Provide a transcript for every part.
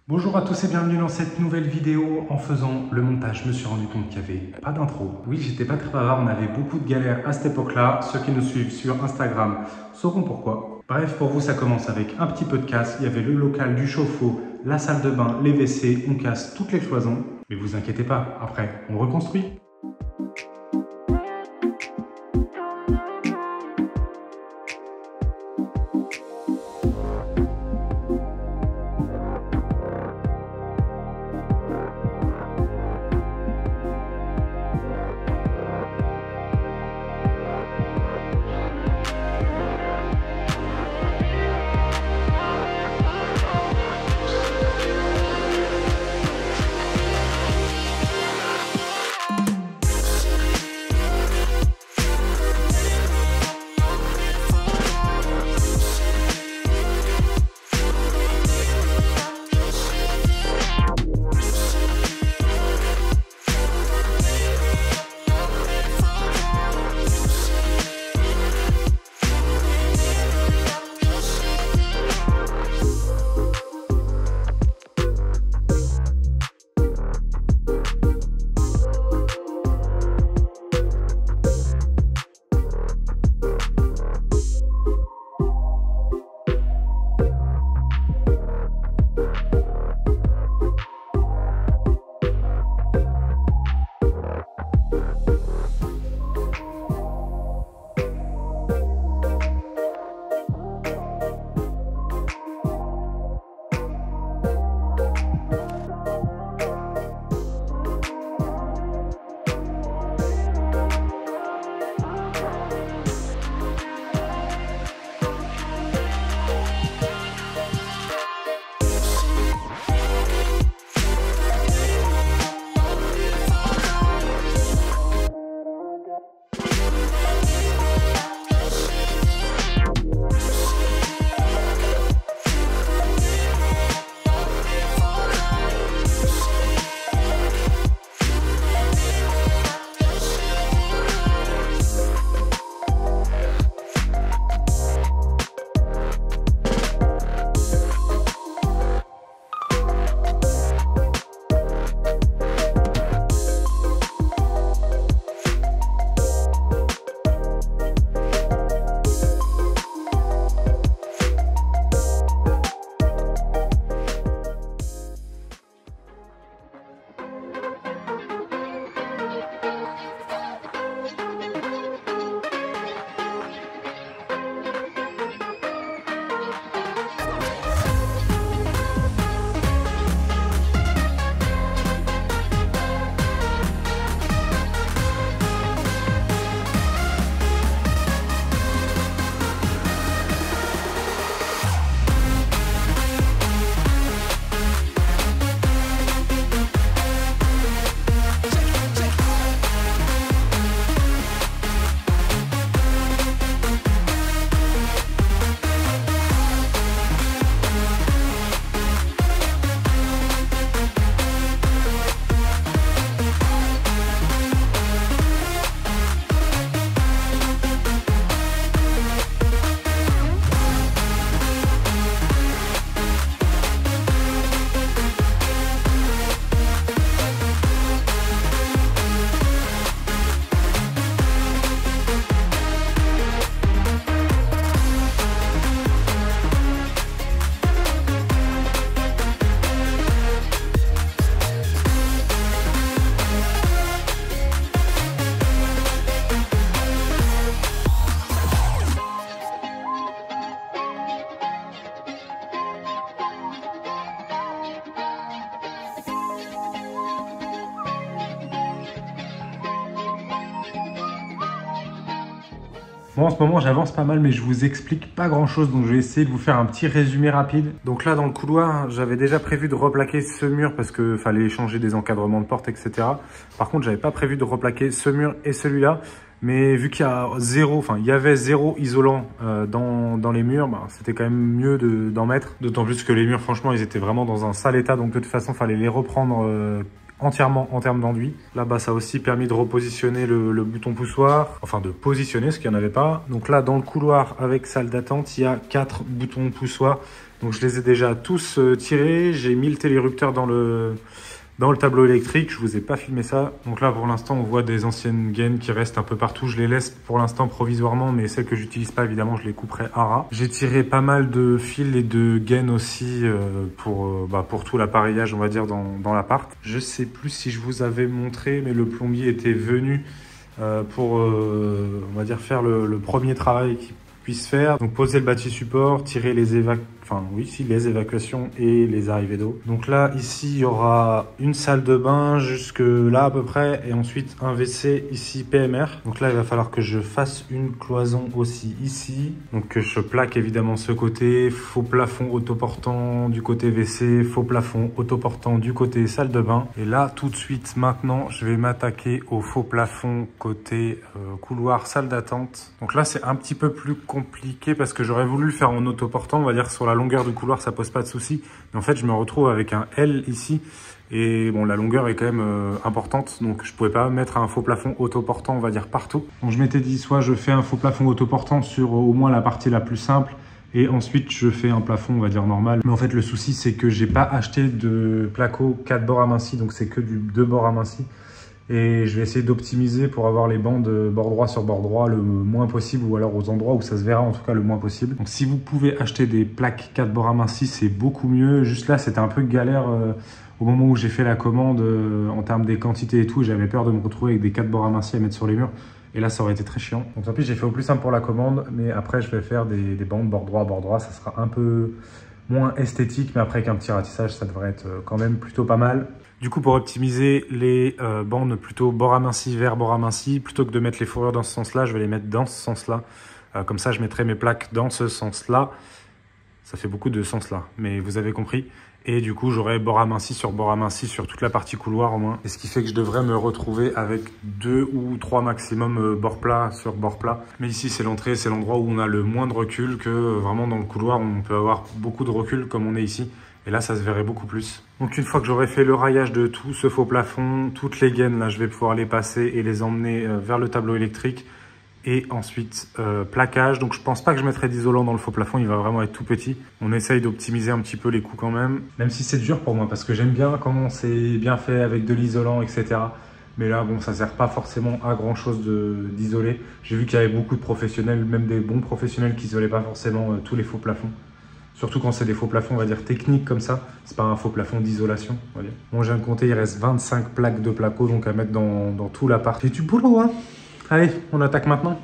Bonjour à tous et bienvenue dans cette nouvelle vidéo. En faisant le montage, je me suis rendu compte qu'il n'y avait pas d'intro. Oui, j'étais pas très bavard, on avait beaucoup de galères à cette époque-là. Ceux qui nous suivent sur Instagram sauront pourquoi. Bref, pour vous, ça commence avec un petit peu de casse. Il y avait le local du chauffe-eau, la salle de bain, les WC, on casse toutes les cloisons. Mais vous inquiétez pas, après, on reconstruit. Bon, en ce moment, j'avance pas mal, mais je vous explique pas grand-chose, donc je vais essayer de vous faire un petit résumé rapide. Donc là, dans le couloir, j'avais déjà prévu de replaquer ce mur parce qu'il fallait changer des encadrements de porte, etc. Par contre, j'avais pas prévu de replaquer ce mur et celui-là. Mais vu qu'il y a il y avait zéro isolant dans les murs, bah, c'était quand même mieux d'en mettre. D'autant plus que les murs, franchement, ils étaient vraiment dans un sale état. Donc de toute façon, il fallait les reprendre entièrement en termes d'enduit. Là-bas, ça a aussi permis de repositionner le bouton poussoir, enfin de positionner ce qu'il n'y en avait pas. Donc là, dans le couloir avec salle d'attente, il y a 4 boutons poussoir. Donc je les ai déjà tous tirés. J'ai mis le télérupteur dans le tableau électrique. Je vous ai pas filmé ça. Donc là, pour l'instant, on voit des anciennes gaines qui restent un peu partout. Je les laisse pour l'instant provisoirement, mais celles que j'utilise pas, évidemment, je les couperai à ras. J'ai tiré pas mal de fils et de gaines aussi pour tout l'appareillage, on va dire, dans l'appart. Je sais plus si je vous avais montré, mais le plombier était venu pour, on va dire, faire le premier travail qu'il puisse faire. Donc poser le bâti support, tirer les évacuations et les arrivées d'eau. Donc là, ici, il y aura une salle de bain jusque là à peu près, et ensuite un WC ici PMR. Donc là, il va falloir que je fasse une cloison aussi ici. Donc que je plaque évidemment ce côté, faux plafond autoportant du côté WC, faux plafond autoportant du côté salle de bain. Et là, tout de suite, maintenant, je vais m'attaquer au faux plafond côté couloir salle d'attente. Donc là, c'est un petit peu plus compliqué parce que j'aurais voulu le faire en autoportant, on va dire sur la longueur du couloir, ça pose pas de souci. Mais en fait, je me retrouve avec un L ici. Et bon, la longueur est quand même importante. Donc, je pouvais pas mettre un faux plafond autoportant, on va dire, partout. Donc, je m'étais dit, soit je fais un faux plafond autoportant sur au moins la partie la plus simple. Et ensuite, je fais un plafond, on va dire, normal. Mais en fait, le souci, c'est que j'ai pas acheté de placo 4 bords amincis. Donc, c'est que du 2 bords amincis. Et je vais essayer d'optimiser pour avoir les bandes bord droit sur bord droit le moins possible, ou alors aux endroits où ça se verra en tout cas le moins possible. Donc si vous pouvez acheter des plaques 4 bords amincis, c'est beaucoup mieux. Juste là, c'était un peu galère au moment où j'ai fait la commande en termes des quantités et tout. J'avais peur de me retrouver avec des 4 bords amincis à mettre sur les murs. Et là, ça aurait été très chiant. Donc tant pis, j'ai fait au plus simple pour la commande. Mais après, je vais faire des bandes bord droit. Ça sera un peu moins esthétique. Mais après, avec un petit ratissage, ça devrait être quand même plutôt pas mal. Du coup, pour optimiser les bandes plutôt bord aminci vers bord aminci, plutôt que de mettre les fourrures dans ce sens-là, je vais les mettre dans ce sens-là. Comme ça, je mettrai mes plaques dans ce sens-là. Ça fait beaucoup de sens-là, mais vous avez compris. Et du coup, j'aurai bord aminci sur toute la partie couloir au moins. Et ce qui fait que je devrais me retrouver avec 2 ou 3 maximum bord plat sur bord plat. Mais ici, c'est l'entrée, c'est l'endroit où on a le moins de recul, que vraiment dans le couloir, on peut avoir beaucoup de recul comme on est ici. Et là, ça se verrait beaucoup plus. Donc, une fois que j'aurai fait le raillage de tout ce faux plafond, toutes les gaines, là, je vais pouvoir les passer et les emmener vers le tableau électrique. Et ensuite, plaquage. Donc, je pense pas que je mettrai d'isolant dans le faux plafond. Il va vraiment être tout petit. On essaye d'optimiser un petit peu les coûts quand même. Même si c'est dur pour moi, parce que j'aime bien comment c'est bien fait avec de l'isolant, etc. Mais là, bon, ça sert pas forcément à grand chose d'isoler. J'ai vu qu'il y avait beaucoup de professionnels, même des bons professionnels qui isolaient pas forcément tous les faux plafonds. Surtout quand c'est des faux plafonds, on va dire, techniques comme ça. C'est pas un faux plafond d'isolation, on va dire. Bon, je viens de compter, il reste 25 plaques de placo, donc à mettre dans tout l'appart. C'est du boulot, hein. Allez, on attaque maintenant.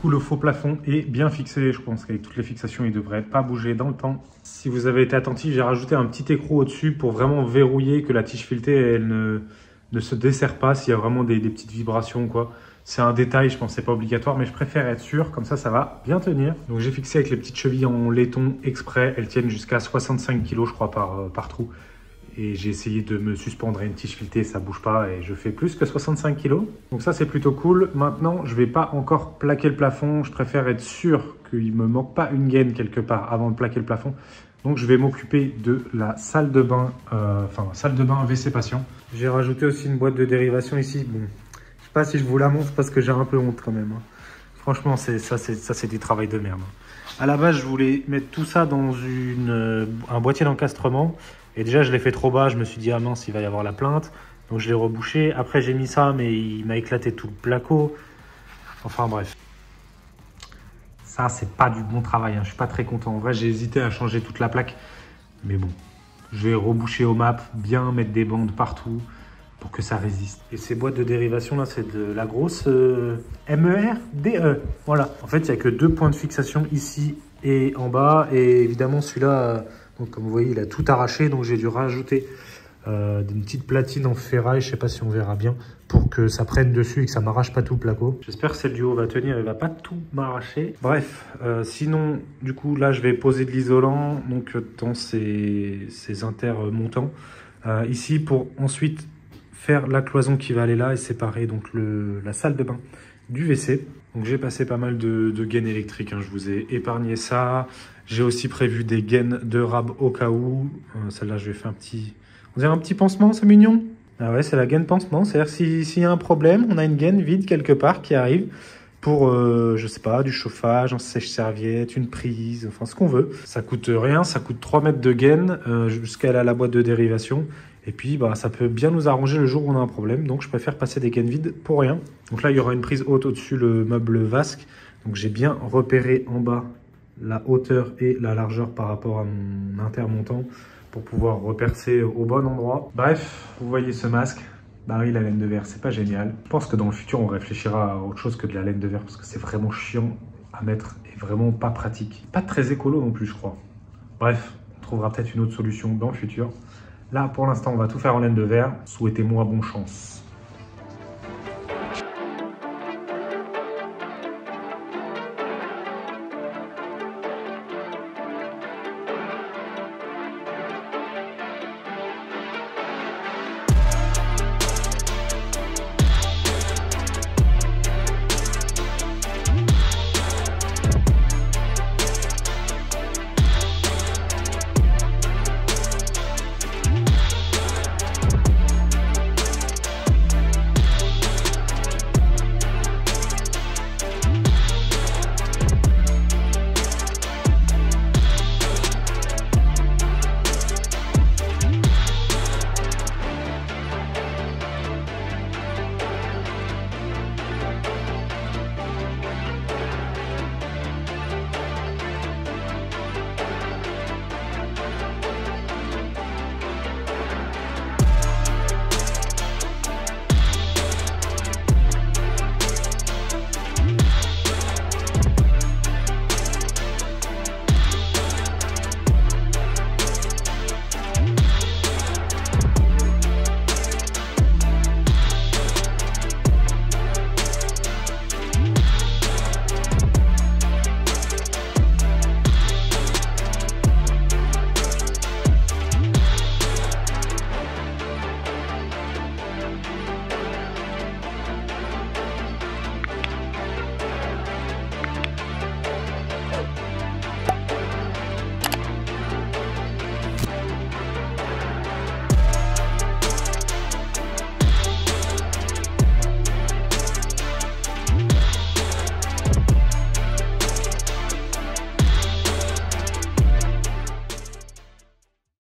Le faux plafond est bien fixé, je pense qu'avec toutes les fixations, il ne devrait pas bouger dans le temps. Si vous avez été attentif, j'ai rajouté un petit écrou au-dessus pour vraiment verrouiller que la tige filetée elle ne se desserre pas s'il y a vraiment des petites vibrations quoi. C'est un détail, je pense que c'est pas obligatoire, mais je préfère être sûr, comme ça va bien tenir. Donc j'ai fixé avec les petites chevilles en laiton exprès, elles tiennent jusqu'à 65 kg je crois par trou. Et j'ai essayé de me suspendre à une tige filetée, ça bouge pas et je fais plus que 65 kg. Donc ça c'est plutôt cool. Maintenant je vais pas encore plaquer le plafond, je préfère être sûr qu'il me manque pas une gaine quelque part avant de plaquer le plafond. Donc je vais m'occuper de la salle de bain, salle de bain WC patient. J'ai rajouté aussi une boîte de dérivation ici. Bon, je sais pas si je vous la montre parce que j'ai un peu honte quand même. Hein. Franchement, c'est du travail de merde. À la base, je voulais mettre tout ça dans un boîtier d'encastrement. Et déjà, je l'ai fait trop bas. Je me suis dit, ah mince, il va y avoir la plainte. Donc, je l'ai rebouché. Après, j'ai mis ça, mais il m'a éclaté tout le placo. Enfin, bref. Ça, c'est pas du bon travail. Hein. Je suis pas très content. En vrai, j'ai hésité à changer toute la plaque. Mais bon, je vais reboucher au map, bien mettre des bandes partout pour que ça résiste. Et ces boîtes de dérivation, là, c'est de la grosse MER DE. Voilà. En fait, il n'y a que 2 points de fixation ici et en bas. Et évidemment, celui-là, donc comme vous voyez, il a tout arraché. Donc, j'ai dû rajouter une petite platine en ferraille. Je ne sais pas si on verra bien, pour que ça prenne dessus et que ça ne m'arrache pas tout le placo. J'espère que celle du haut va tenir. Elle ne va pas tout m'arracher. Bref, sinon, du coup, là, je vais poser de l'isolant donc dans ces intermontants. Ici, pour ensuite faire la cloison qui va aller là et séparer donc la salle de bain du WC. Donc j'ai passé pas mal de gaines électriques, hein, je vous ai épargné ça. J'ai aussi prévu des gaines de rab au cas où. Celle-là, je vais faire on dirait un petit pansement, c'est mignon. Ah ouais, c'est la gaine pansement, c'est-à-dire s'il y a un problème, on a une gaine vide quelque part qui arrive pour, je sais pas, du chauffage, un sèche-serviette, une prise, enfin ce qu'on veut. Ça coûte rien, ça coûte 3 mètres de gaine jusqu'à la boîte de dérivation. Et puis, bah, ça peut bien nous arranger le jour où on a un problème. Donc, je préfère passer des gaines vides pour rien. Donc là, il y aura une prise haute au-dessus, le meuble vasque. Donc, j'ai bien repéré en bas la hauteur et la largeur par rapport à mon intermontant pour pouvoir repercer au bon endroit. Bref, vous voyez ce masque. Bah oui, la laine de verre, c'est pas génial. Je pense que dans le futur, on réfléchira à autre chose que de la laine de verre parce que c'est vraiment chiant à mettre et vraiment pas pratique. Pas très écolo non plus, je crois. Bref, on trouvera peut-être une autre solution dans le futur. Là, pour l'instant, on va tout faire en laine de verre. Souhaitez-moi bonne chance.